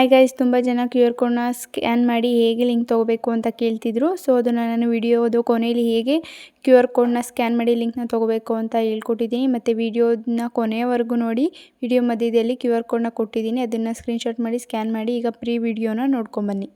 Hi guys, ತುಂಬ ಜನ QR ಕೋಡ್ನ ಸ್ಕ್ಯಾನ್ ಮಾಡಿ ಹೇಗೆ ಲಿಂಕ್ ತೊಗೋಬೇಕು ಅಂತ ಕೇಳ್ತಿದ್ರು. ಸೊ ಅದನ್ನು ನಾನು ವಿಡಿಯೋದು ಕೊನೆಯಲ್ಲಿ ಹೇಗೆ QR ಕೋಡ್ನ ಸ್ಕ್ಯಾನ್ ಮಾಡಿ ಲಿಂಕ್ನ ತೊಗೋಬೇಕು ಅಂತ ಹೇಳ್ಕೊಟ್ಟಿದ್ದೀನಿ. ಮತ್ತು ವಿಡಿಯೋನ ಕೊನೆಯವರೆಗೂ ನೋಡಿ. ವಿಡಿಯೋ ಮಧ್ಯದಲ್ಲಿ QR ಕೋಡ್ನ ಕೊಟ್ಟಿದ್ದೀನಿ, ಅದನ್ನು ಸ್ಕ್ರೀನ್ಶಾಟ್ ಮಾಡಿ ಸ್ಕ್ಯಾನ್ ಮಾಡಿ ಈಗ ಪ್ರೀ ವಿಡಿಯೋನ ನೋಡ್ಕೊಂಬನ್ನಿ.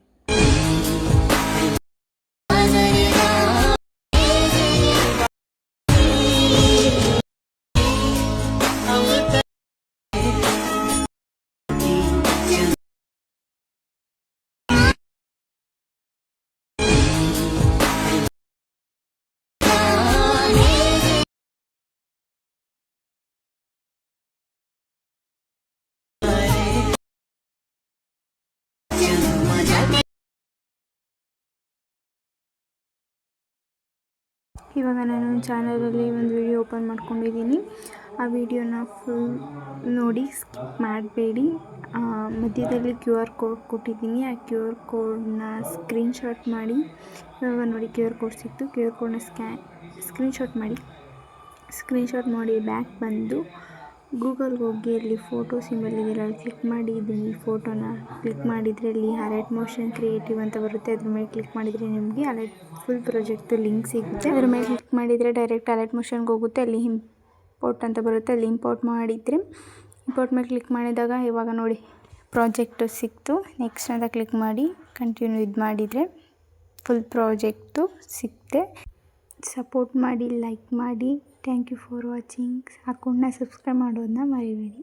ಇವಾಗ ನಾನು ಚಾನಲಲ್ಲಿ ಒಂದು ವಿಡಿಯೋ ಓಪನ್ ಮಾಡ್ಕೊಂಡಿದ್ದೀನಿ. ಆ ವಿಡಿಯೋನ ಫುಲ್ ನೋಡಿ, ಸ್ಕಿಪ್ ಮಾಡಬೇಡಿ. ಮಧ್ಯದಲ್ಲಿ QR ಕೋಡ್ ಕೊಟ್ಟಿದ್ದೀನಿ. ಆ QR ಕೋಡ್ನ ಸ್ಕ್ರೀನ್ಶಾಟ್ ಮಾಡಿ. ಇವಾಗ ನೋಡಿ QR ಕೋಡ್ ಸಿಕ್ತು. QR ಕೋಡ್ನ ಸ್ಕ್ರೀನ್ಶಾಟ್ ಮಾಡಿ ಬ್ಯಾಕ್ ಬಂದು ಗೂಗಲ್ಗೆ ಹೋಗಿ ಅಲ್ಲಿ ಫೋಟೋ ಸಿಂಬಲ್ ಇದೆಯಲ್ಲ, ಅಲ್ಲಿ ಕ್ಲಿಕ್ ಮಾಡಿ. ಈ ಫೋಟೋನ ಕ್ಲಿಕ್ ಮಾಡಿದರೆ ಅಲ್ಲಿ ಅಲರ್ಟ್ ಮೋಷನ್ ಕ್ರಿಯೇಟಿವ್ ಅಂತ ಬರುತ್ತೆ. ಅದ್ರ ಮೇಲೆ ಕ್ಲಿಕ್ ಮಾಡಿದರೆ ನಿಮಗೆ ಅಲರ್ಟ್ ಫುಲ್ ಪ್ರಾಜೆಕ್ಟ್ ಲಿಂಕ್ ಸಿಗುತ್ತೆ. ಅದ್ರ ಮೇಲೆ ಕ್ಲಿಕ್ ಮಾಡಿದರೆ ಡೈರೆಕ್ಟ್ ಅಲರ್ಟ್ ಮೋಷನ್ಗೆ ಹೋಗುತ್ತೆ. ಅಲ್ಲಿ ಇಂಪೋರ್ಟ್ ಅಂತ ಬರುತ್ತೆ, ಅಲ್ಲಿ ಇಂಪೋರ್ಟ್ ಮಾಡಿದರೆ ಇಂಪೋರ್ಟ್ ಮೇಲೆ ಕ್ಲಿಕ್ ಮಾಡಿದಾಗ ಇವಾಗ ನೋಡಿ ಪ್ರಾಜೆಕ್ಟು ಸಿಕ್ತು. ನೆಕ್ಸ್ಟ್ ಅಂತ ಕ್ಲಿಕ್ ಮಾಡಿ ಕಂಟಿನ್ಯೂ ಮಾಡಿದರೆ ಫುಲ್ ಪ್ರಾಜೆಕ್ಟು ಸಿಕ್ತೆ. ಸಪೋರ್ಟ್ ಮಾಡಿ, ಲೈಕ್ ಮಾಡಿ. Thank you for watching. ಅಕೌಂಟ್ನ ಸಬ್ಸ್ಕ್ರೈಬ್ ಮಾಡೋದನ್ನ ಮರಿಬೇಡಿ.